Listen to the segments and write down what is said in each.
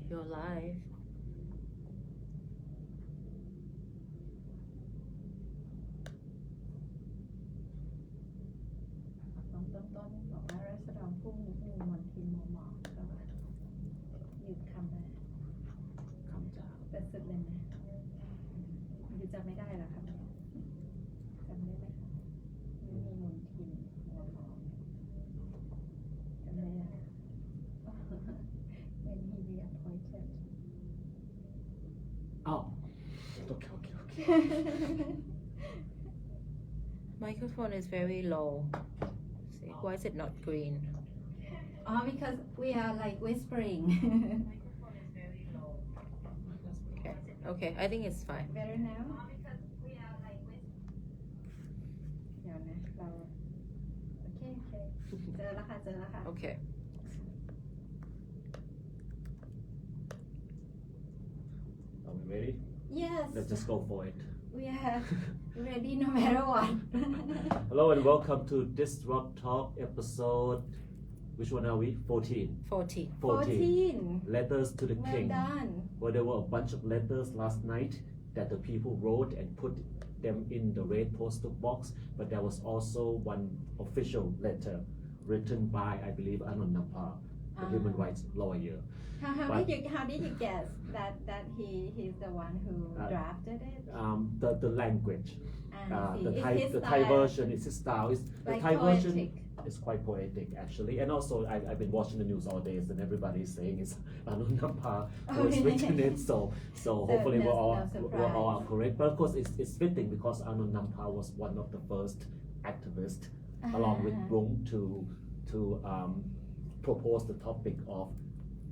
You're live.ต้นบอกว่ารัศดรผู้มีมนทินมัวหมองก็หยุดคำนะคำจากเป็นสุดเลยนะหยุดจำไม่ได้หรอครับจำได้ไหมคะมีมนทินมัวหมองจำได้ไหม when he reappointed Oh, okay. Microphone is very low. See, why is it not green? Oh, because we are like whispering. Okay, I think it's fine. Better now?เดี๋ยวนะเราโอเคเจอแล้วค่ะ Okay. Are we ready? Yes, Let's just go for it. we are ready no matter what. Hello and welcome to Thisrupt Talk episode. Which one are we? 14. 14. 14. Letters to the Well King. done. Well, there were a bunch of letters last night that the people wrote and put them in the red postal box, but there was also one official letter written by, I believe, Nuttaa, the human rights lawyer. How did you guess that he's the one who drafted it? The language. It's The Thai version is his style. The like Thai version poetic. is quite poetic actually, and also I've been watching the news all days, and everybody is saying it's Nuttaa who has written it. So hopefully we're all correct. But of course it's fitting because Nuttaa was one of the first activists, along with Rung, to propose the topic of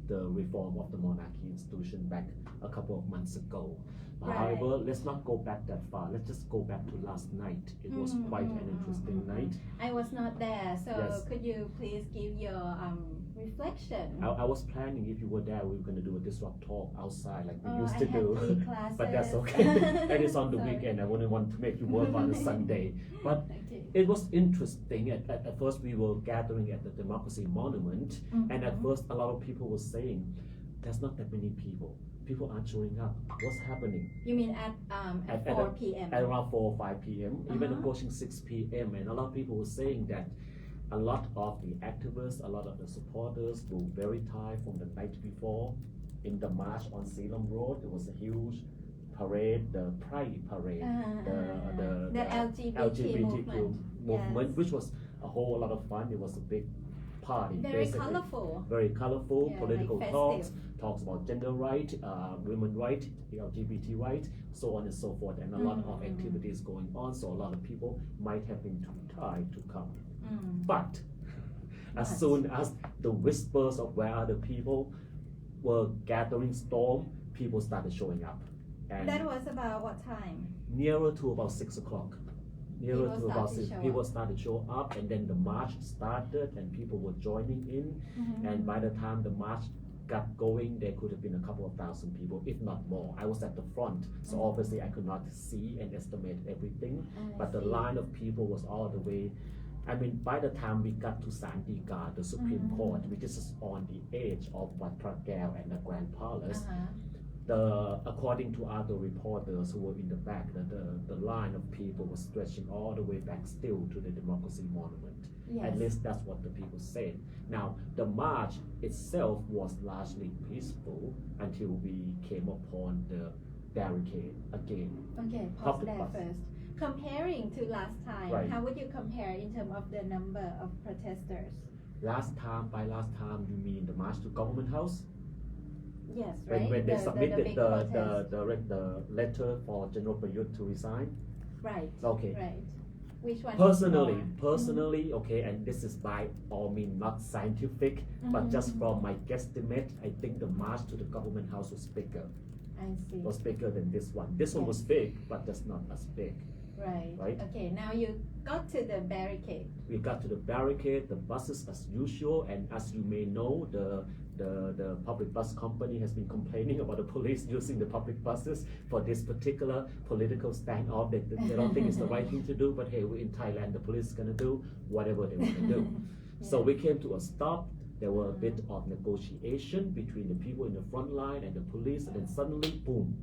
the reform of the monarchy institution back a couple of months ago. Right. However, let's not go back that far. Let's just go back to last night. It was quite an interesting night. I was not there, so Yes. could you please give your reflection? I was planning if you were there, we were going to do a Thisrupt talk outside like we used I to had do. 3 classes. But that's okay. And it's on the Sorry. weekend. I wouldn't want to make you work on a Sunday. But Okay. it was interesting. At first, we were gathering at the Democracy Monument, and at first, a lot of people were saying, "There's not that many people. People aren't showing up. What's happening?" You mean at 4 p.m.? At around 4 or 5 p.m., even Uh-huh. approaching 6 p.m. And a lot of people were saying that a lot of the activists, a lot of the supporters were very tired from the night before. In the march on Salem Road, there was a huge parade, the Pride Parade, The LGBTQ movement, Yes. which was a whole lot of fun. It was a big party, Very basically. colorful. Very colorful, Yeah, political like talks festive. about gender right, women right, the LGBT right, so on and so forth, and a lot of activities going on. So a lot of people might have been too tired to come. But as But. soon as the whispers of where are the people were gathering storm, people started showing up. And That was about what time? nearer to about 6 o'clock. Nearer People to about started 6, show people up. started to show up, and then the march started, and people were joining in. And by the time the march got going, there could have been a couple of thousand people, if not more. I was at the front, so obviously I could not see and estimate everything. But the line of people was all the way. I mean, by the time we got to Sandika, the Supreme Court, which is on the edge of Wat Phra Kaew and the Grand Palace, according to other reporters who were in the back, the line of people was stretching all the way back still to the Democracy Monument. Yes. At least that's what the people said. Now, the march itself was largely peaceful until we came upon the barricade again. Okay, pause Public there bus. first. Comparing to last time, Right. how would you compare in terms of the number of protesters? By last time, you mean the march to Government House? Yes, right? When they submitted big the protest. letter for General Prayut to resign? Right, Okay. right. Which one? Personally, okay, and this is by all means not scientific, but just from my guesstimate, I think the march to the Government House was bigger. I see. Was bigger than this one. This one was big, but just not as big. Right. Okay, now you got to the barricade. We got to the barricade, the buses as usual, and as you may know, the public bus company has been complaining about the police using the public buses for this particular political standoff. They don't think it's the right thing to do, but hey, we're in Thailand, the police is gonna do whatever they want to do. So we came to a stop. There were a bit of negotiation between the people in the front line and the police, and then suddenly, boom,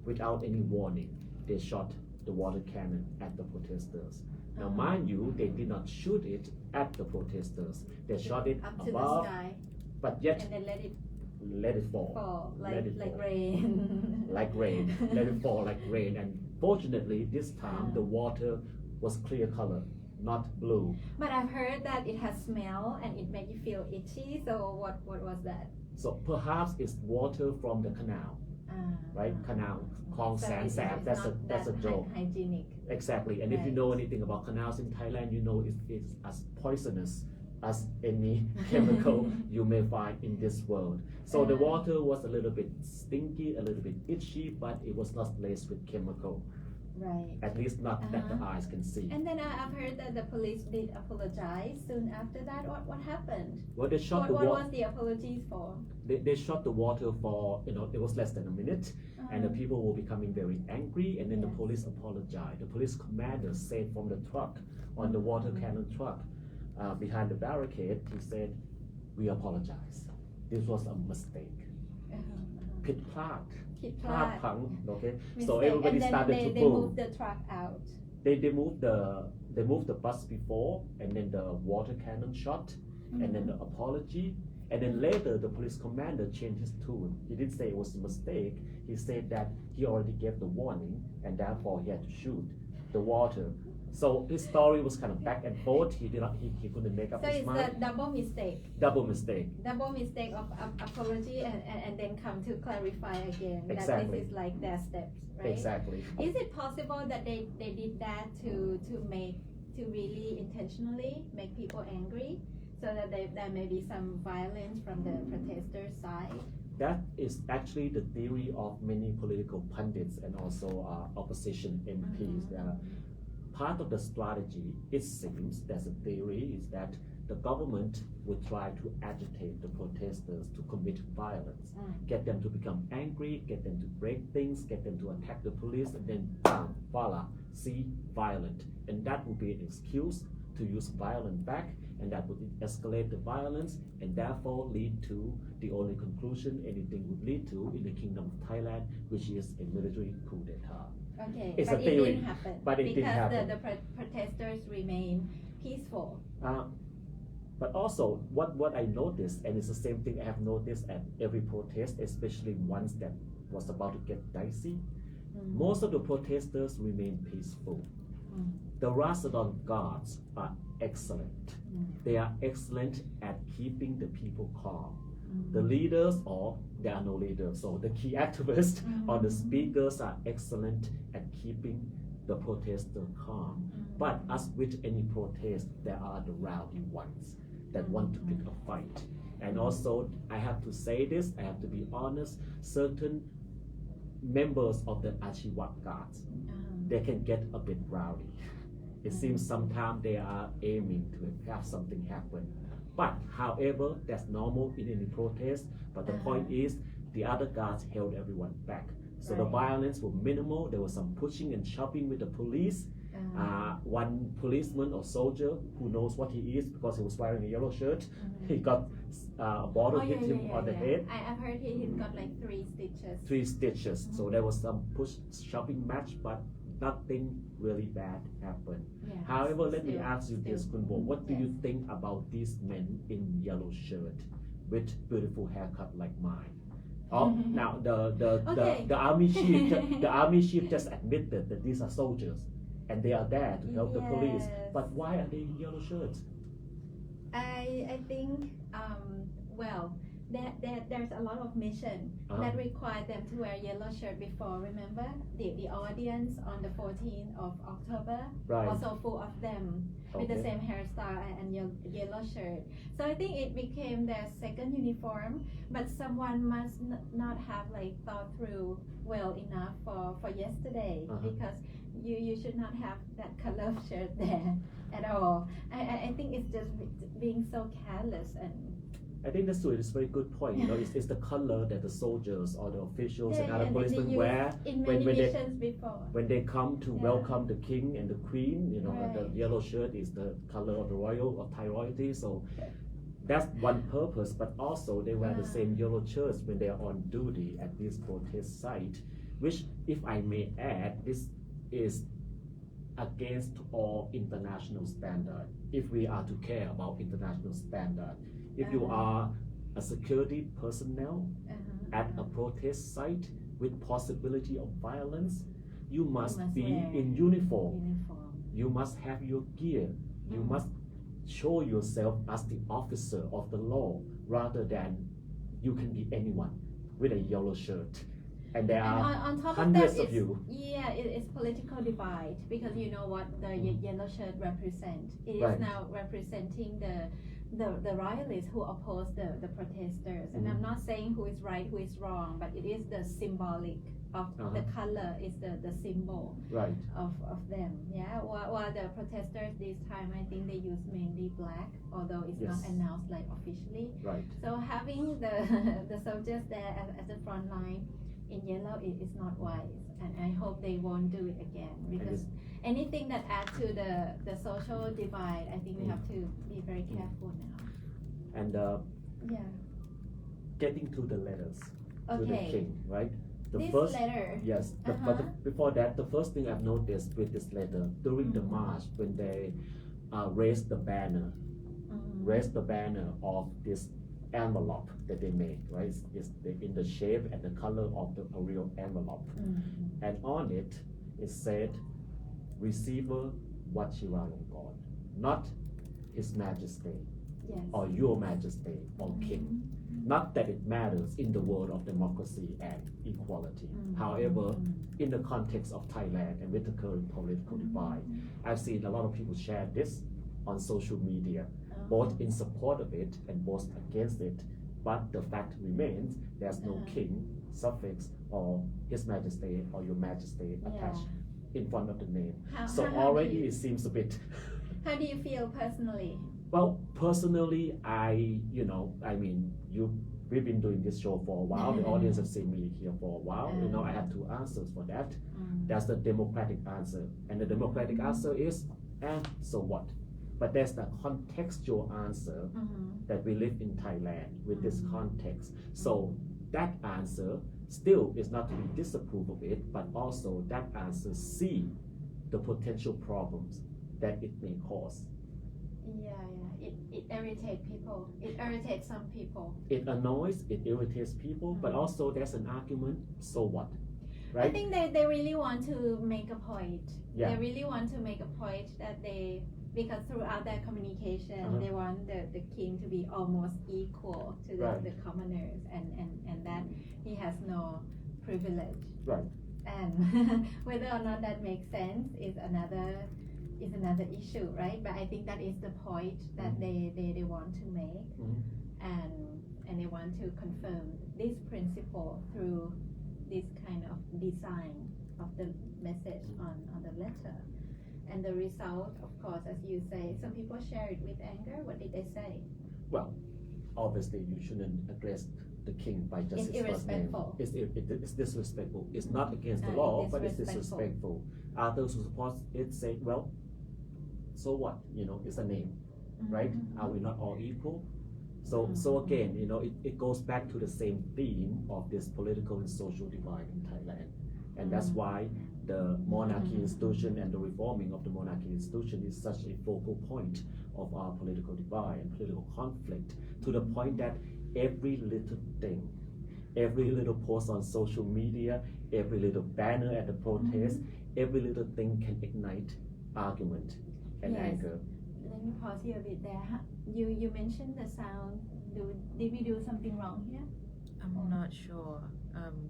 without any warning, they shot the water cannon at the protesters. Now, mind you, they did not shoot it at the protesters. They shot it up to above, the sky, but yet and then let it fall. like fall. rain. Like rain. Let it fall like rain. And fortunately, this time the water was clear color, not blue. But I've heard that it has smell and it makes you feel itchy. So what was that? So perhaps it's water from the canal, right? Canal, Kong So San it's Sam. That's a joke. Hygienic. Exactly. And if you Right. know anything about canals in Thailand, you know it's as poisonous as any chemical you may find in this world. So the water was a little bit stinky, a little bit itchy, but it was not laced with chemical. Right. At least not that the eyes can see. And then I've heard that the police did apologize soon after that. What happened? Well, they shot the What water. was the apologies for? They shot the water for, it was less than a minute, and the people were becoming very angry, and then the Yes. police apologized. The police commander said from the truck, on the water cannon truck, behind the barricade, he said, "We apologize. This was a mistake. Pit plat. Plat pang." Okay. So Mistake. everybody and then started to they boo. moved the truck out. They moved the bus before, and then the water cannon shot, and then the apology, and then later the police commander changed his tune. He didn't say it was a mistake. He said that he already gave the warning, and therefore he had to shoot the water. So his story was kind of back and forth. He couldn't make up So his it's mind. a double mistake. Double mistake. Double mistake of apology and then come to clarify again that Exactly. this is like their steps, right? Exactly. Is it possible that they did that to really intentionally make people angry, so that there may be some violence from the protesters' side? That is actually the theory of many political pundits and also opposition MPs. Part of the strategy, it seems, there's a theory, is that the government would try to agitate the protesters to commit violence, get them to become angry, get them to break things, get them to attack the police, and then bam, voila, see, violent. And that would be an excuse to use violence back, and that would escalate the violence, and therefore lead to the only conclusion anything would lead to in the Kingdom of Thailand, which is a military coup d'etat. Okay, It's but a it theory, didn't happen but it didn't because happen. the protesters remain peaceful. But also, what I noticed, and it's the same thing I have noticed at every protest, especially ones that was about to get dicey, most of the protesters remain peaceful. The Ratsadon guards are excellent. They are excellent at keeping the people calm. The leaders, or there are no leaders, so the key activists or the speakers are excellent at keeping the protester calm. But as with any protest, there are the rowdy ones that want to pick a fight. And also, I have to say this, I have to be honest, certain members of the Achiwat guards, they can get a bit rowdy. It seems sometimes they are aiming to have something happen. But however, that's normal in any protest. But the point is, the other guards held everyone back. So the violence was minimal. There was some pushing and shoving with the police. One policeman or soldier who knows what he is because he was wearing a yellow shirt, he got a bottle hit him on the head. I've heard he's got like 3 stitches. 3 stitches. So there was some shoving match, but nothing really bad happened. However, let me ask you this, Kunbo, what do you think about these men in yellow shirt with beautiful haircut like mine? Now the army chief, the army chief just admitted that these are soldiers, and they are there to help the police. But why are they in yellow shirts? I think well, there's a lot of mission that require them to wear yellow shirt before. Remember the audience on the 14th of October, also full of them with the same hairstyle and yellow shirt. So I think it became their second uniform, but someone must not have like thought through well enough for yesterday, because you should not have that color of shirt there at all. I think it's just being so careless. And I think that's true. It's a very good point. You know, it's the color that the soldiers or the officials and other policemen wear when they come to welcome the king and the queen. You know, the yellow shirt is the color of the royal or Thai royalty. So that's one purpose, but also they wear the same yellow shirts when they are on duty at this protest site, which, if I may add, this is against all international standard. If we are to care about international standard, if you are a security personnel at a protest site with possibility of violence, you must be in uniform. You must have your gear. You must show yourself as the officer of the law, rather than you can be anyone with a yellow shirt. And there And are on top hundreds of that, of you. it's political divide, because you know what the yellow shirt represent. It is Right. now representing the royalists who oppose the protesters. And I'm not saying who is right, who is wrong, but it is the symbolic of the color is the symbol Right. of them. Yeah. While the protesters this time, I think they use mainly black, although it's not Yes. announced like officially. Right. So having the soldiers there at the front line in yellow is not wise, and I hope they won't do it again, because anything that adds to the social divide, I think we have to be very careful now. And Yeah. getting to the letters to the Okay. king, right? The This first, letter. yes, but before that, the first thing I've noticed with this letter during the march, when they raised the banner, of this envelope that they made, right? It's in the shape and the color of the real envelope, and on it said, "Receiver Vajiralongkorn," not His Majesty Yes. or Your Majesty or King. Not that it matters in the world of democracy and equality. However, in the context of Thailand and with the current political divide, I've seen a lot of people share this on social media, both in support of it and both against it. But the fact remains, there's no king suffix or His Majesty or Your Majesty attached in front of the name. So how do already you- it seems a bit. How do you feel personally? Well, personally, we've been doing this show for a while. The audience have seen me here for a while. I have two answers for that. That's the democratic answer. And the democratic answer is, so what? But there's the contextual answer that we live in Thailand with this context. So that answer still is not to be disapproved of it, but also that answer see the potential problems that it may cause. It irritates people. It irritates some people. It annoys, it irritates people, but also there's an argument, so what? Right? I think they really want to make a point. Yeah. They really want to make a point that because throughout their communication, they want the king to be almost equal to the commoners, and that he has no privilege. Right. And whether or not that makes sense is another issue, right? But I think that is the point that they want to make, and they want to confirm this principle through this kind of design of the message on the letter. And the result, of course, as you say, some people share it with anger. What did they say? Well, obviously you shouldn't address the king by just It's his first name. irrespectful. It's disrespectful. It's not against the law, but it's disrespectful. Others who support it say, well, so what? It's a name, right? Are we not all equal? So again, it goes back to the same theme of this political and social divide in Thailand. And that's why the monarchy institution and the reforming of the monarchy institution is such a focal point of our political divide and political conflict, to the point that every little thing, every little post on social media, every little banner at the protest, every little thing can ignite argument and anger. Let me pause you a bit there. You mentioned the sound. Did we do something wrong here? I'm not sure.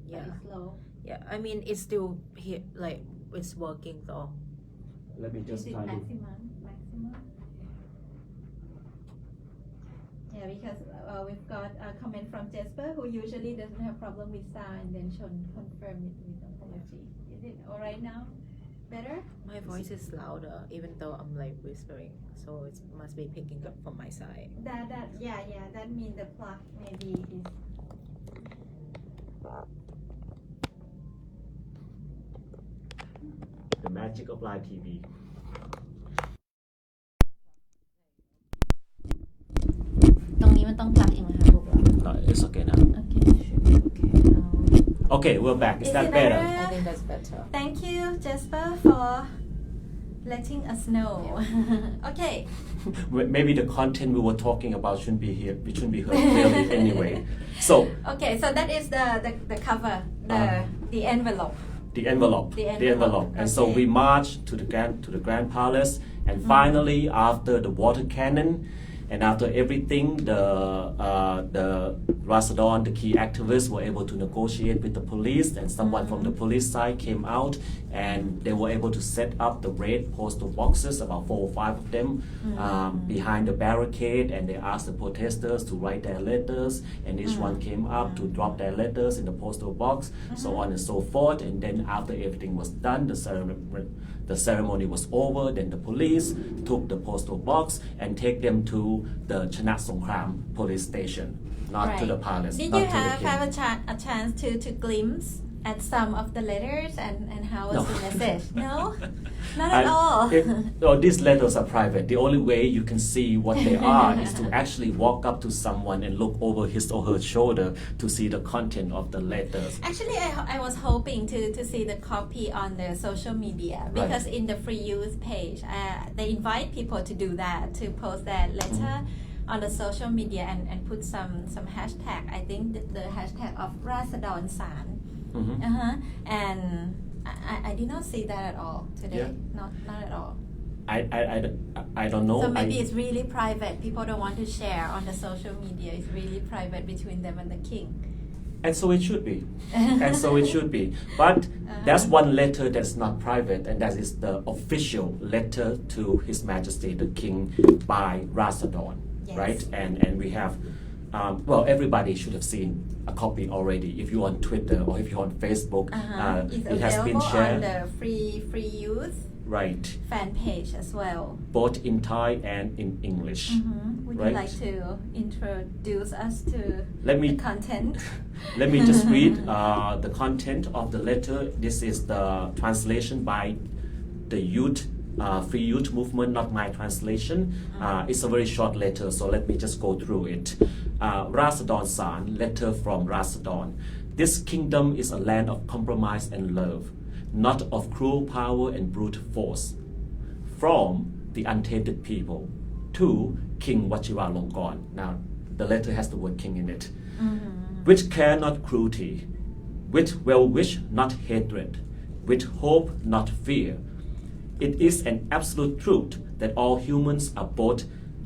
Yeah. It's low. Yeah, I mean, it's still here, like, it's working though. Let me Is just it try to. maximum? Yeah, because we've got a comment from Jesper, who usually doesn't have problem with sound, and then Shon confirm it with apology. Is it all right now? Better? My voice is louder, even though I'm like whispering, so it must be picking up from my side. That means the plug maybe is. The magic of live TV. ตรง Okay, we're back. Is that it better? I think that's better. Thank you, Jasper, for letting us know. Okay. Maybe the content we were talking about shouldn't be here. It shouldn't be heard clearly anyway. So Okay, so that is the cover, the envelope. the envelope. The envelope, And so okay. we marched to the Grand Palace, and finally, after the water cannon, and after everything, the Ratsadon, the key activists, were able to negotiate with the police, and someone from the police side came out, and they were able to set up the red postal boxes, about 4 or 5 of them, behind the barricade, and they asked the protesters to write their letters, and each one came up to drop their letters in the postal box, so on and so forth. And then after everything was done, the ceremony was over, then the police took the postal box and take them to the Chana Songkram police station, not to the palace. Did not you to the king. have a chance to glimpse at some of the letters and how was the message? No? Not at all. These letters are private. The only way you can see what they are is to actually walk up to someone and look over his or her shoulder to see the content of the letters. Actually, I was hoping to see the copy on the social media, because in the free use page, they invite people to do that, to post their letter on the social media and put some hashtag. I think the hashtag of Ratsadon San. And I did not see that at all today. Not at all. I don't know. So maybe it's really private. People don't want to share on the social media. It's really private between them and the king. And so it should be. And so it should be. But that's one letter that's not private, and that is the official letter to His Majesty the King by Ratsadon, right? And we have, well, everybody should have seen a copy already. If you're on Twitter or if you're on Facebook, it has been shared. On the free use fan page as well, both in Thai and in English. Would you like to introduce us to the content? Let me just read the content of the letter. This is the translation by the youth, Free Youth Movement, not my translation. It's a very short letter, so let me just go through it. Ratsadon San, letter from Ratsadon. This kingdom is a land of compromise and love, not of cruel power and brute force. From the untainted people to King Vajiralongkorn. Now, the letter has the word king in it. Which care not cruelty, with well wish not hatred, with hope not fear. It is an absolute truth that all humans are both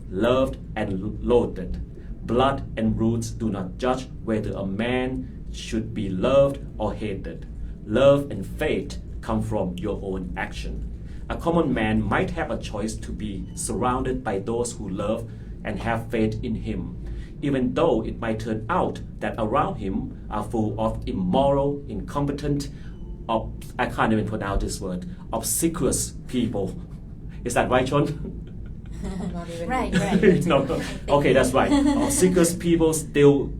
loved and loathed. Blood and roots do not judge whether a man should be loved or hated. Love and fate come from your own action. A common man might have a choice to be surrounded by those who love and have faith in him, even though it might turn out that around him are full of immoral, incompetent, I can't even pronounce this word, obsequious people. Is that right, Chon? Right. No. Okay, that's right. Obsequious people still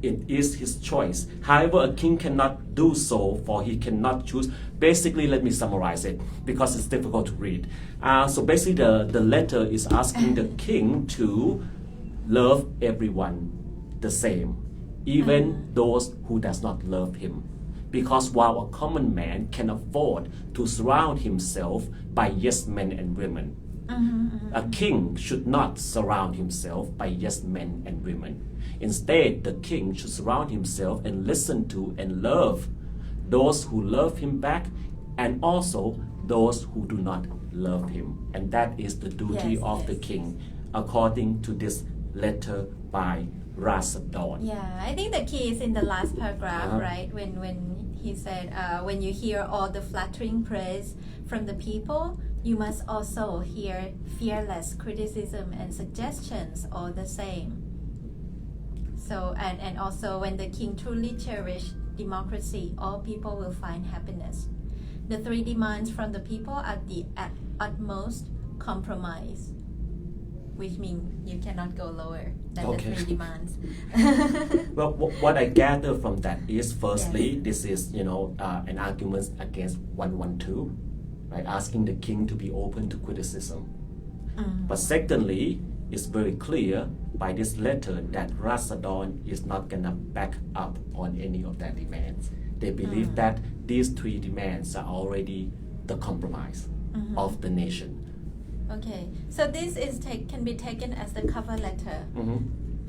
it is his choice. However, a king cannot do so, for he cannot choose. Basically, let me summarize it because it's difficult to read. So basically, the letter is asking the king to love everyone the same, even those who does not love him. Because while a common man can afford to surround himself by yes men and women, a king should not surround himself by yes men and women. Instead, the king should surround himself and listen to and love those who love him back, and also those who do not love him. And that is the duty of the king, according to this letter by Ratsadon. Yeah, I think the key is in the last paragraph, right? When he said, when you hear all the flattering praise from the people, you must also hear fearless criticism and suggestions all the same. So, and also when the king truly cherished democracy, all people will find happiness. The 3 demands from the people are the utmost compromise, which means you cannot go lower than the 3 demands. Well, what I gather from that is, firstly, this is, an argument against 112, right? Asking the king to be open to criticism. But secondly, it's very clear by this letter that Ratsadon is not gonna back up on any of their demands. They believe that these 3 demands are already the compromise of the nation. Okay, so this is can be taken as the cover letter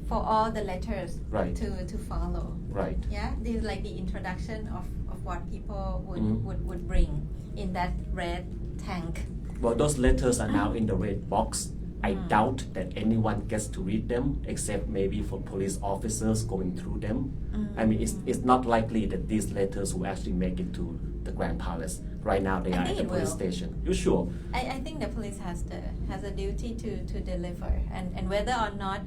for all the letters Right. to follow. Right. Yeah, this is like the introduction of what people would bring in that red tank. Well, those letters are now in the red box. I doubt that anyone gets to read them except maybe for police officers going through them. I mean, it's not likely that these letters will actually make it to the Grand Palace. Right now, they are at the police station. You sure? I think the police has a duty to deliver, and whether or not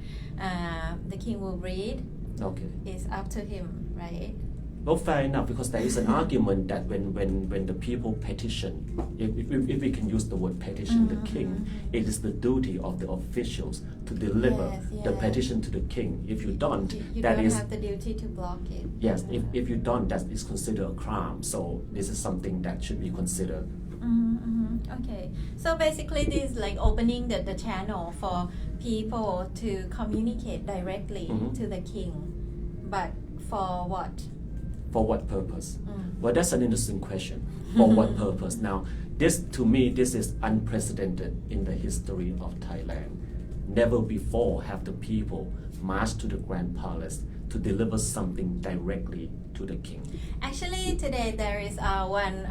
the king will read Okay. is up to him, right? Well, fair enough, because there is an argument that when the people petition, if we can use the word petition, the king, it is the duty of the officials to deliver the petition to the king. If you don't, You that don't is have the duty to block it. yes. If you don't, that is considered a crime. So this is something that should be considered. Okay, so basically this is like opening the channel for people to communicate directly to the king, but for what? For what purpose? Well, that's an interesting question. For what purpose? Now, to me, this is unprecedented in the history of Thailand. Never before have the people marched to the Grand Palace to deliver something directly to the king. Actually, today there is one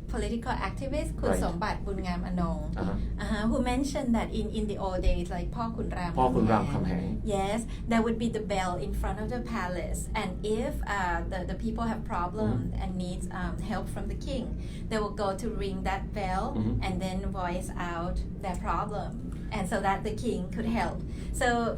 political activist, Kun Right. Sombat Bunyam Anong, who mentioned that in the old days, like Paul Kun Ram Khamhaeng. yes, there would be the bell in front of the palace, and if the people have problems and needs help from the king, they will go to ring that bell and then voice out their problem, and so that the king could help. So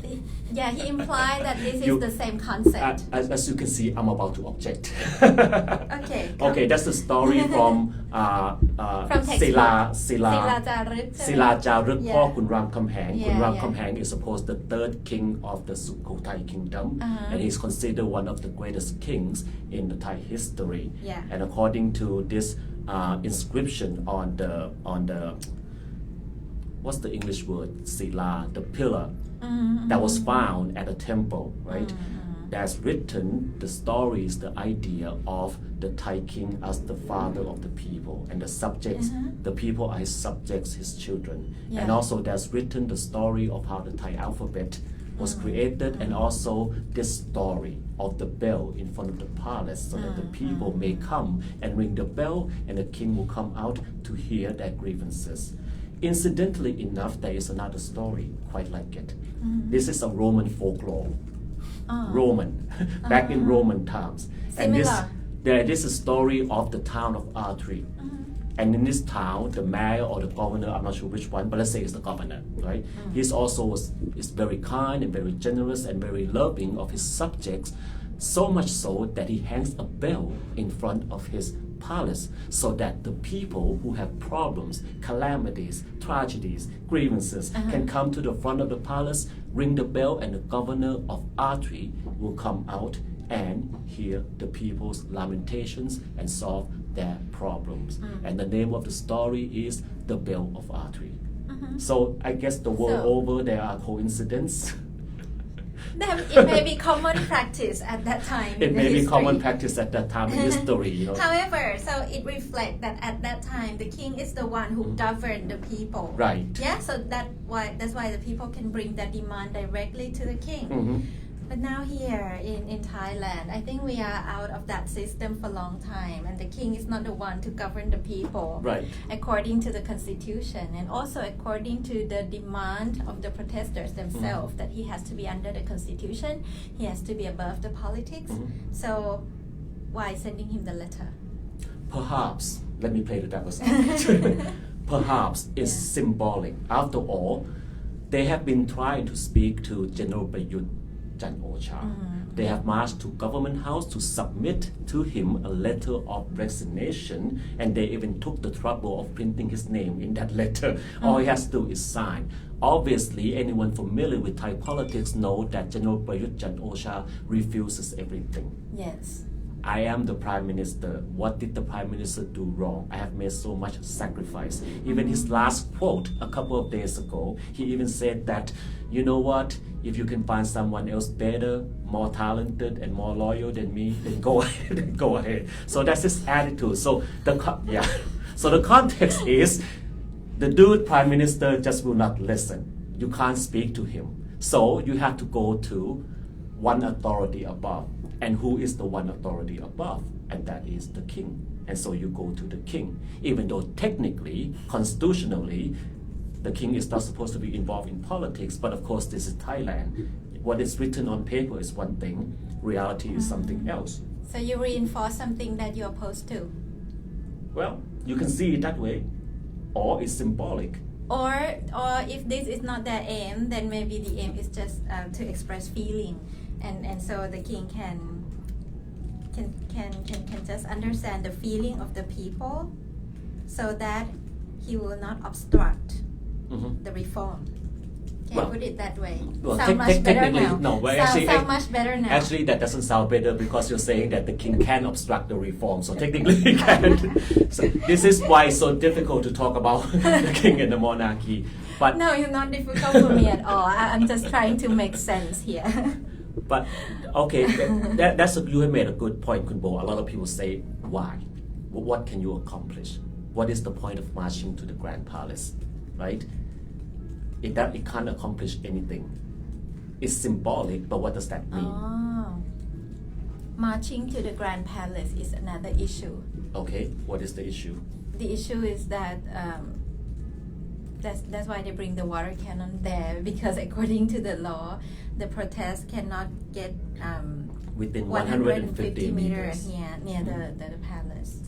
yeah, he implied that this is the same concept. As you can see, I'm about to object. Okay. Okay, that's the story from textbook. Sila Jarut, Yeah. พ่อขุนรามคำแหง Yeah, ขุนราม yeah. คำแหง is supposed the 3rd king of the Sukhothai kingdom, and he's considered one of the greatest kings in the Thai history. Yeah. And according to this inscription on the what's the English word? Sila, the pillar that was found at a temple, right? That's written the stories, the idea of the Thai king as the father of the people, and the subjects, the people are his subjects, his children. And also there's written the story of how the Thai alphabet was created, and also this story of the bell in front of the palace, so that the people may come and ring the bell, and the king will come out to hear their grievances. Incidentally enough, there is another story quite like it. This is a Roman folklore. Roman, back in Roman times. And this is a story of the town of Artri. And in this town, the mayor or the governor, I'm not sure which one, but let's say it's the governor, right? He's also is very kind and very generous and very loving of his subjects, so much so that he hangs a bell in front of his palace, so that the people who have problems, calamities, tragedies, grievances can come to the front of the palace, ring the bell, and the governor of Artri will come out and hear the people's lamentations and solve their problems. And the name of the story is The Bell of Artri. So I guess the world over there are coincidences. It may be common practice at that time. It may be common practice at that time in history, you know. However, so it reflects that at that time the king is the one who governed the people. Right. Yeah, so that's why the people can bring their demand directly to the king. But now here in Thailand, I think we are out of that system for a long time, and the king is not the one to govern the people. Right. According to the constitution, and also according to the demand of the protesters themselves, that he has to be under the constitution, he has to be above the politics. So why sending him the letter? Perhaps, let me play the devil's advocate. Perhaps it's symbolic. After all, they have been trying to speak to General Prayut Chan-o-cha. They have marched to Government House to submit to him a letter of resignation, and they even took the trouble of printing his name in that letter. All he has to do is sign. Obviously, anyone familiar with Thai politics know that General Prayut Chan-o-cha refuses everything. Yes. I am the prime minister. What did the prime minister do wrong? I have made so much sacrifice. Even his last quote a couple of days ago, he even said that, you know what? If you can find someone else better, more talented, and more loyal than me, then go ahead. Go ahead. So that's his attitude. So so the context is, the dude prime minister just will not listen. You can't speak to him. So you have to go to one authority above. And who is the one authority above? And that is the king. And so you go to the king. Even though technically, constitutionally, the king is not supposed to be involved in politics, but of course this is Thailand. What is written on paper is one thing, reality is something else. So you reinforce something that you're opposed to? Well, you can see it that way, or it's symbolic. Or if this is not their aim, then maybe the aim is just to express feeling, and so the king can just understand the feeling of the people, so that he will not obstruct the reform. Can I put it that way? Well, sound much better now. No, well, sound much better now. Actually, that doesn't sound better because you're saying that the king can obstruct the reform. So technically, he can. So this is why it's so difficult to talk about the king and the monarchy. But no, it's not difficult for me at all. I'm just trying to make sense here. But okay, you have made a good point, Kun Bo. A lot of people say, why? What can you accomplish? What is the point of marching to the Grand Palace, right? It can't accomplish anything. It's symbolic, but what does that mean? Oh. Marching to the Grand Palace is another issue. Okay, what is the issue? The issue is that that's why they bring the water cannon there, because according to the law, the protest cannot get within 150 meters near the palace.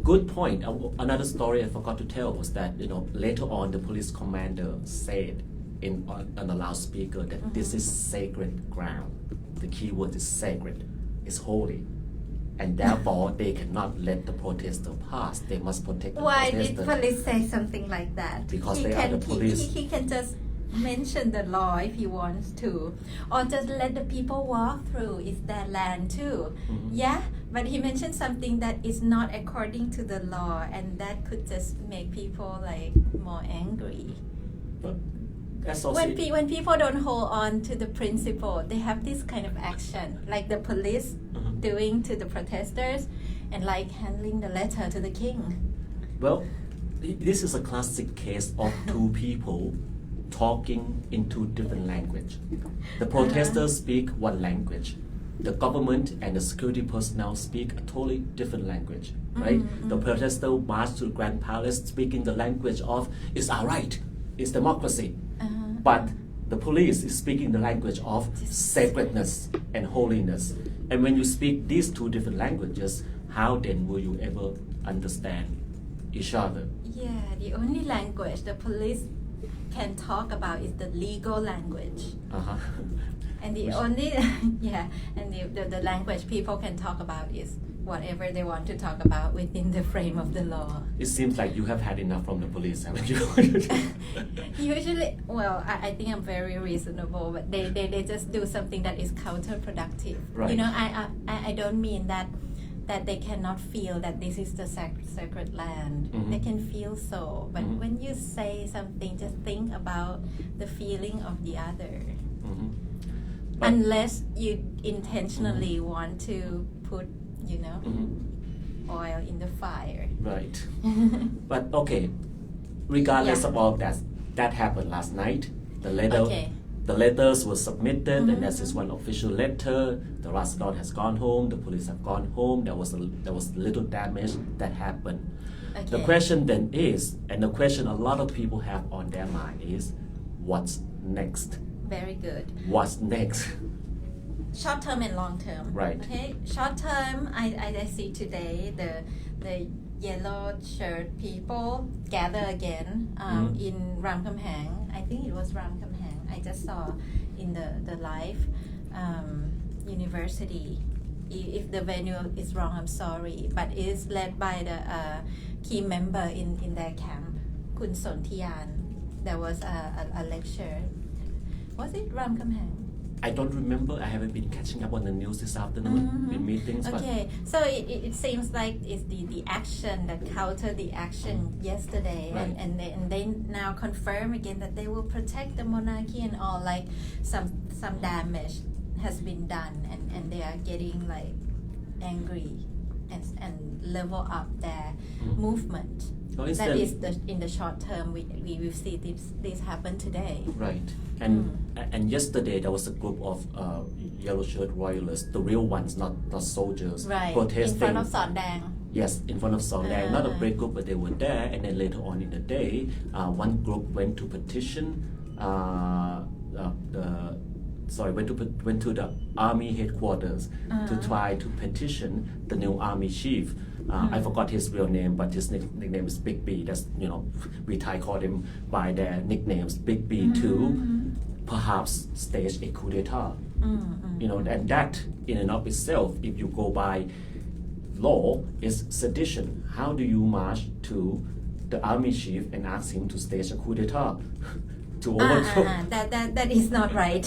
Good point. Another story I forgot to tell was that, later on the police commander said on the loudspeaker that this is sacred ground. The key word is sacred. It's holy. And therefore they cannot let the protester pass. They must protect the Why protester. did police say something like that? Because they are the police. He can just mention the law if he wants to, or just let the people walk through. It's their land too. Yeah, but he mentioned something that is not according to the law, and that could just make people like more angry. But that's also When people don't hold on to the principle, they have this kind of action, like the police doing to the protesters, and like handling the letter to the king. Well, this is a classic case of two people talking in two different language. The protesters speak one language. The government and the security personnel speak a totally different language, right? The protester march to the Grand Palace speaking the language of it's our right, it's democracy. But the police is speaking the language of sacredness and holiness. And when you speak these two different languages, how then will you ever understand each other? Yeah, the only language the police can talk about is the legal language. And the only the language people can talk about is whatever they want to talk about within the frame of the law. It seems like you have had enough from the police, haven't you? Usually, well, I think I'm very reasonable, but they just do something that is counterproductive. Right. I don't mean that they cannot feel that this is the sacred land. They can feel so, but when you say something, just think about the feeling of the other. Unless you intentionally want to put, oil in the fire. Right. But okay, regardless of all that happened last night. The letters were submitted, and this is one official letter. The Ratsadon has gone home. The police have gone home. There was little damage that happened. Okay. The question then is, and the question a lot of people have on their mind is, what's next? Very good. What's next? Short term and long term. Right. Okay. Short term, I see today the yellow shirt people gather again in Ramkhamhaeng. I think it was Ramkhamhaeng. I just saw in the live university. If the venue is wrong, I'm sorry, but it is led by the key member in their camp, Kun Sontiyan. There was a lecture. Was it Ramkhamhaeng? I don't remember. I haven't been catching up on the news this afternoon in meetings. Okay, so it seems like it's the action that countered the action yesterday, Right. and they now confirm again that they will protect the monarchy and all. Like some damage has been done, and they are getting like angry and level up their movement. For That instance, is in the short term. We will see this happen today. right. And yesterday there was a group of yellow shirt royalists, the real ones, not soldiers, Right, protesting. in front of Sot Dang. Yes, in front of Sot Dang. Not a big group, but they were there. And then later on in the day, one group went to petition went to the army headquarters to try to petition the new army chief. I forgot his real name, but his nickname is Big B. That's, we Thai call him by their nicknames, Big B, to perhaps stage a coup d'etat. And that in and of itself, if you go by law, is sedition. How do you march to the army chief and ask him to stage a coup d'etat? To overthrow. That is not right.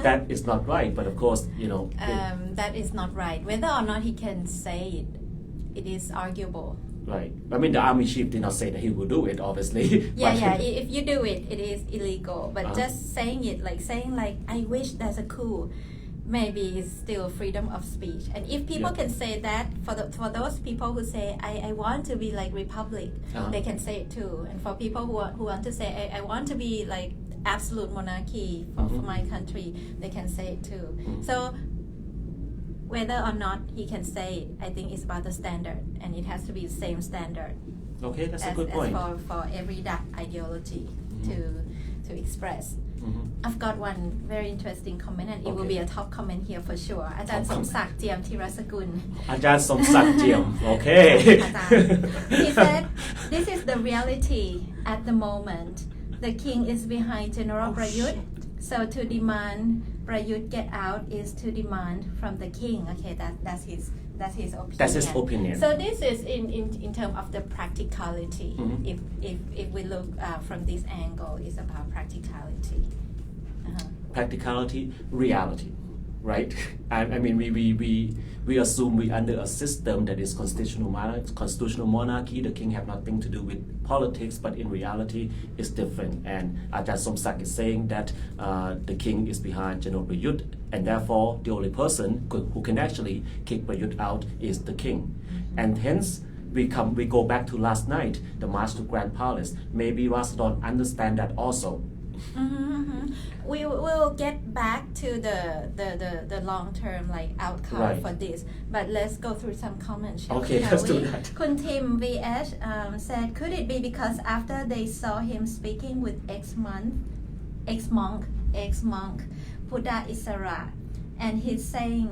That is not right, but of course, that is not right. Whether or not he can say it is arguable. right. I mean, the army chief did not say that he will do it, obviously. Yeah. If you do it, it is illegal. But just saying it, I wish there's a coup, maybe is still freedom of speech. And if people can say that, for those people who say I want to be like republic, they can say it too. And for people who want to say I want to be like absolute monarchy for my country, they can say it too. So whether or not he can say it, I think it's about the standard, and it has to be the same standard. Okay, that's a good point. As for every ideology to express. I've got one very interesting comment, and it will be a top comment here for sure. อาจารย์ สมศักดิ์ เจียม ธีรสกุล อาจารย์ สมศักดิ์ เจียม Okay. He said, "This is the reality at the moment. The king is behind General Prayut. So to demand Prayut get out is to demand from the king." Okay, that's his opinion. That's his opinion. So this is in terms of the practicality. If we look from this angle, it's about practicality. Practicality, reality, right? I mean, we assume we under a system that is constitutional monarchy. The king have nothing to do with politics, but in reality, it's different. And Ajahn Somsak is saying that the king is behind General Prayut, and therefore the only person who can actually kick Prayut out is the king. And hence, we go back to last night, the march to Grand Palace. Maybe Ratsadon understand that also. We will get back to the long term outcome for this, but let's go through some comments. Okay, let's do that. Kun Tim VS said, could it be because after they saw him speaking with ex-monk Buddha Isara, and he's saying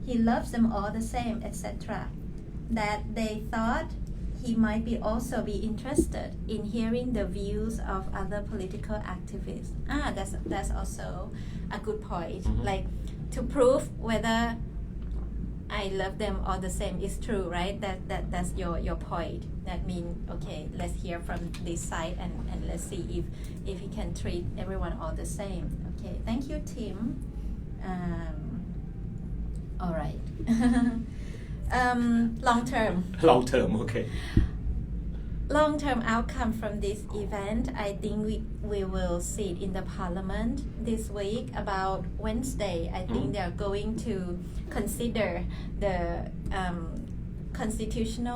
he loves them all the same, etc., that they thought he might also be interested in hearing the views of other political activists. That's also a good point. Like, to prove whether I love them all the same is true, right? That's your point. That means, okay, let's hear from this side and let's see if he can treat everyone all the same. Okay, thank you, Tim. All right. Long term, okay. Long-term outcome from this event, I think we will see it in the parliament this week. About Wednesday, I think they are going to consider the constitution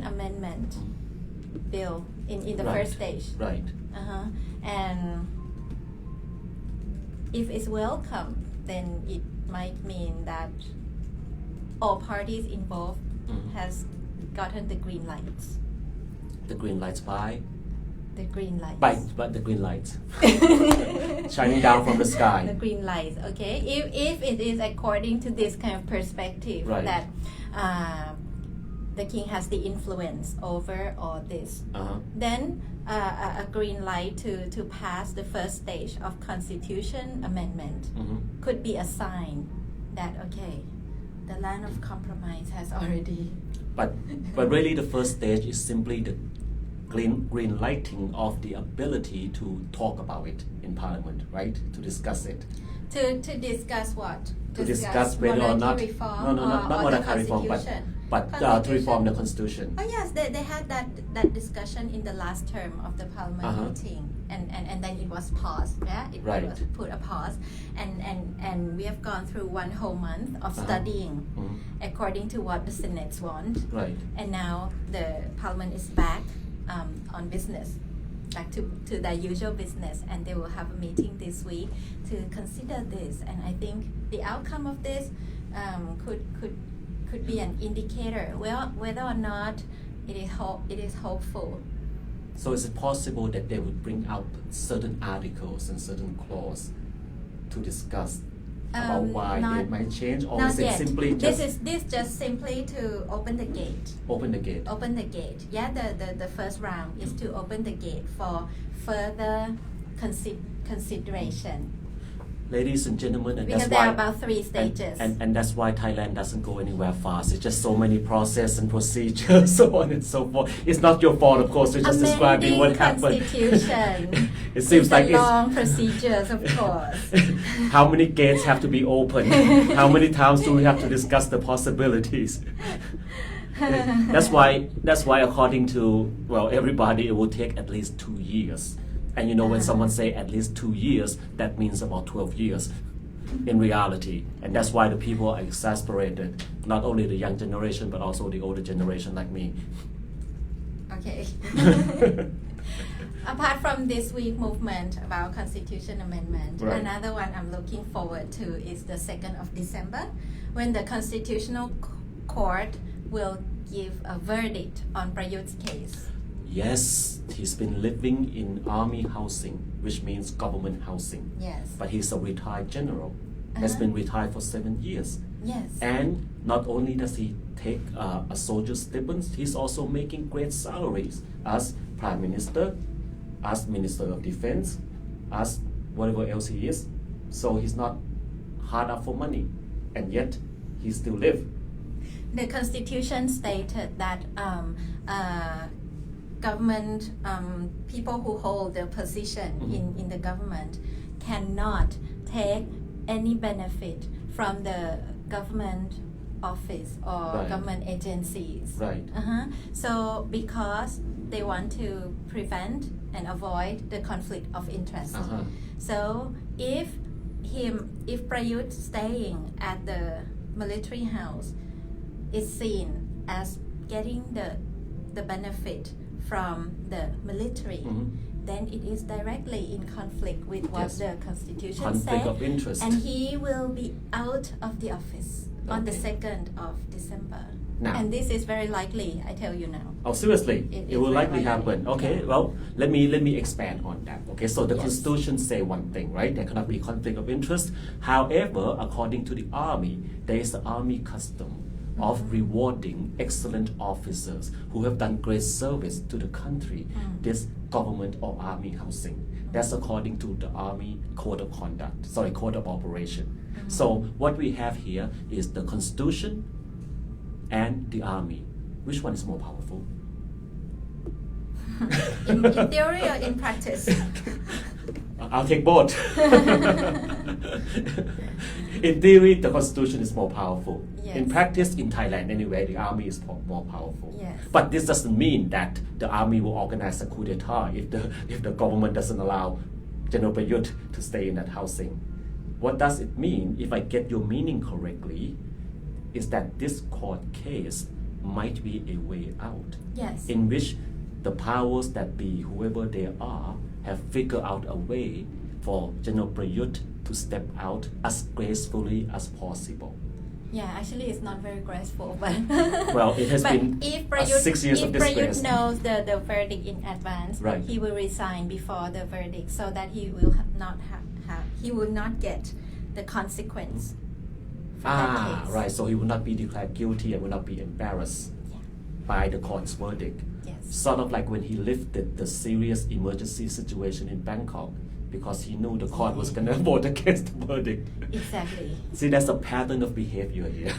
amendment bill in the first stage. Right. And if it's welcome, then it might mean that all parties involved has gotten the green lights. The green lights by? The green lights. But the green lights. Shining down from the sky. The green lights, okay? If it is according to this kind of perspective, right, that the king has the influence over all this, then a green light to pass the first stage of constitution amendment could be a sign that, okay, the land of compromise has already. But really, the first stage is simply the green lighting of the ability to talk about it in Parliament, right? To discuss it. To discuss what? To discuss whether or not monarchy reform not or the monarchy reform, constitution. but to Constitution. reform the constitution. Oh yes, they had that discussion in the last term of the parliament Uh-huh. meeting, and then it was paused. Yeah, it Right. was put a pause, and we have gone through one whole month of studying Mhm. according to what the Senate want, Right. and now the parliament is back on business, back to their usual business, and they will have a meeting this week to consider this. And I think the outcome of this could be an indicator whether or not it is hopeful. So is it possible that they would bring out certain articles and certain clauses to discuss about why they might change, or Not is it yet. simply This just simply to open the gate. open the gate? Open the gate. Yeah, the first round is to open the gate for further consideration. Ladies and gentlemen, and Because that's there why are about 3 stages. and that's why Thailand doesn't go anywhere fast. It's just so many process and procedures, so on and so forth. It's not your fault, of course. You're just describing what happened. Constitution. It seems like it's a long procedures, of course. How many gates have to be opened? How many times do we have to discuss the possibilities? That's why according to everybody, it will take at least 2 years. And you know, when someone say at least 2 years, that means about 12 years in reality. And that's why the people are exasperated, not only the young generation, but also the older generation like me. Okay. Apart from this week movement about constitution amendment, Right. another one I'm looking forward to is the 2nd of December, when the constitutional court will give a verdict on Prayut's case. Yes, he's been living in army housing, which means government housing. Yes. But he's a retired general, has been retired for 7 years. Yes. And not only does he take a soldier's stipends, he's also making great salaries as Prime Minister, as Minister of Defense, as whatever else he is. So he's not hard up for money, and yet he still live. The constitution stated that government people who hold the position in the government cannot take any benefit from the government office or Right. government agencies. Right. So because they want to prevent and avoid the conflict of interest. So if Prayut staying at the military house is seen as getting the benefit from the military, then it is directly in conflict with what Yes. the constitution Conflict said, of interest. and he will be out of the office on the Okay. 2nd of December. Now- And this is very likely, I tell you now. Oh, seriously? It It is will very likely likely. happen. Okay, Yeah. well, let me expand on that. Okay, so the Yes. Constitution say one thing, right? There cannot be conflict of interest. However, according to the army, there is the army custom of rewarding excellent officers who have done great service to the country, this government or army housing. That's according to the army code of operation. So what we have here is the Constitution and the army. Which one is more powerful? in theory or in practice? I'll take both. In theory, the constitution is more powerful. Yes. In practice, in Thailand anyway, the army is more powerful. Yes. But this doesn't mean that the army will organize a coup d'etat if the government doesn't allow General Prayut to stay in that housing. What does it mean, if I get your meaning correctly, is that this court case might be a way out. Yes. In which the powers that be, whoever they are, have figured out a way for General Prayut to step out as gracefully as possible. Yeah, actually it's not very graceful, but Well, it has but been if Prayut, 6 years of if Prayut disgrace. knows the verdict in advance, Right. he will resign before the verdict, so that he will not he will not get the consequence for that case. Right. So he will not be declared guilty and will not be embarrassed Yeah. by the court's verdict. Yes. Sort of like when he lifted the serious emergency situation in Bangkok, because he knew the court was going to vote against the verdict. Exactly. See, that's a pattern of behavior here.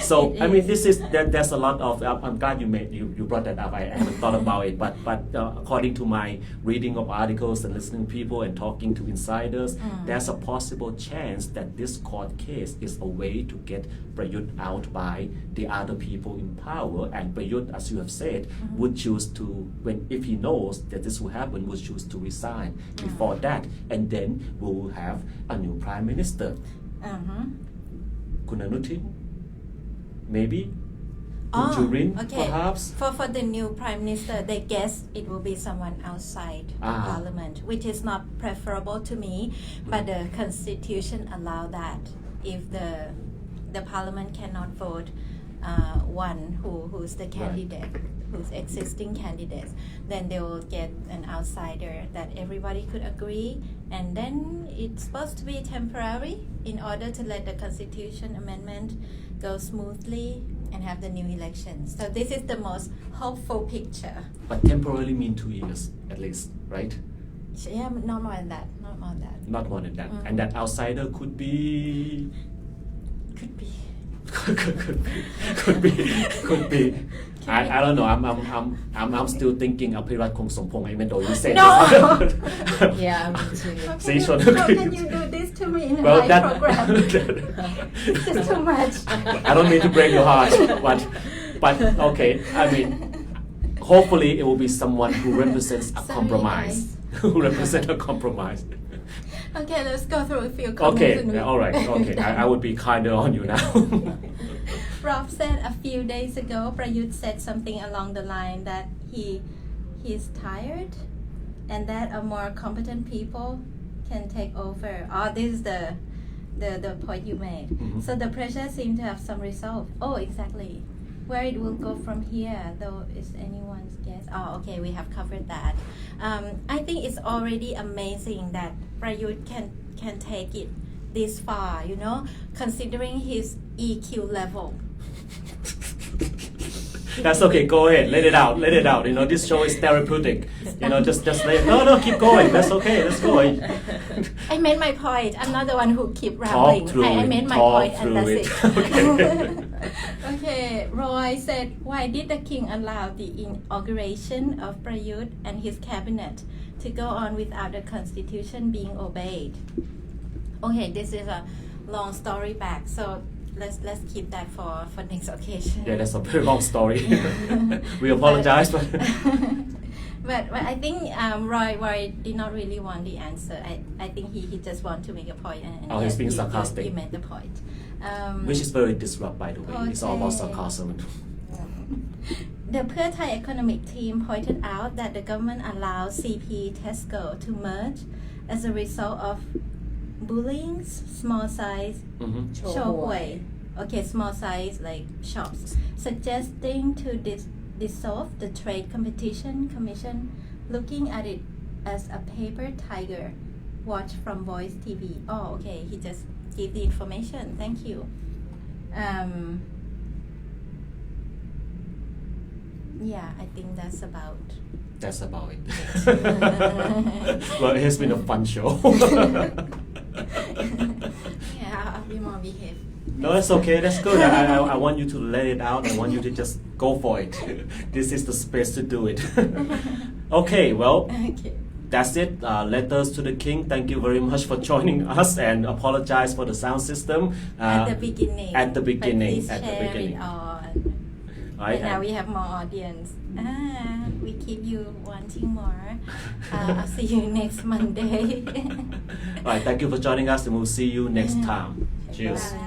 So I mean, this is there's a lot of. I'm glad you brought that up. I haven't thought about it, but according to my reading of articles and listening to people and talking to insiders, there's a possible chance that this court case is a way to get Prayut out by the other people in power, and Prayut, as you have said, would choose to, if he knows that this will happen, would choose to resign before that, and then we will have a new prime minister. Kunanuti, maybe. Jurin, okay. perhaps. For the new prime minister, they guess it will be someone outside parliament, which is not preferable to me. But the constitution allow that if the parliament cannot vote one who's the candidate, who's existing candidates, then they will get an outsider that everybody could agree, and then it's supposed to be temporary in order to let the constitution amendment go smoothly and have the new elections. So this is the most hopeful picture. But temporarily mean 2 years at least, right? Yeah, not more than that. Not more than that. Not more than that. And that outsider could be. Could be. could be. I don't know. I'm still thinking Apirat Kong Sompong, even though you said No. Yeah, me too. See, How can you do this to me in a live program? This is too much. I don't mean to break your heart, but okay. I mean, hopefully it will be someone who represents a compromise. Who represents a compromise. Okay, let's go through a few comments. Okay, all right. Okay, I would be kinder on you now. Rob said a few days ago, Prayut said something along the line that he's tired and that a more competent people can take over. Oh, this is the point you made. So the pressure seemed to have some result. Oh, exactly. Where it will go from here, though, is anyone's guess. Oh, okay, we have covered that. I think it's already amazing that Prayut can take it this far, considering his EQ level. That's okay. Go ahead. Let it out. This show is therapeutic. Just let it. No, keep going. That's okay. Let's go. I made my point. I'm not the one who keep rambling. I made my point and that's it. Okay. Okay. Roy said, why did the king allow the inauguration of Prayut and his cabinet to go on without the constitution being obeyed? Okay, this is a long story back. So let's keep that for next occasion. Yeah, that's a very long story. We apologize, but I think Roy did not really want the answer. I think he just want to make a point. And he's being sarcastic. He made the point. Which is very disrupt, by the way. Okay. It's all about sarcasm. The Pheu Thai economic team pointed out that the government allowed CP Tesco to merge as a result of bullying small size Chohui. Okay, small size like shops, suggesting to dissolve the Trade Competition Commission, looking at it as a paper tiger. Watch from Voice TV. Oh, okay. He just gave the information. Thank you. Yeah, I think that's about it. Well, it has been a fun show. Yeah, I'll be more behaved. No, that's okay. That's good. I want you to let it out. I want you to just go for it. This is the space to do it. Okay, well, that's it. Letters to the King. Thank you very much for joining us, and apologize for the sound system. At the beginning. But please share it on. Right, now we have more audience. We keep you wanting more. I'll see you next Monday. All right, thank you for joining us, and we'll see you next time. Cheers. Bye.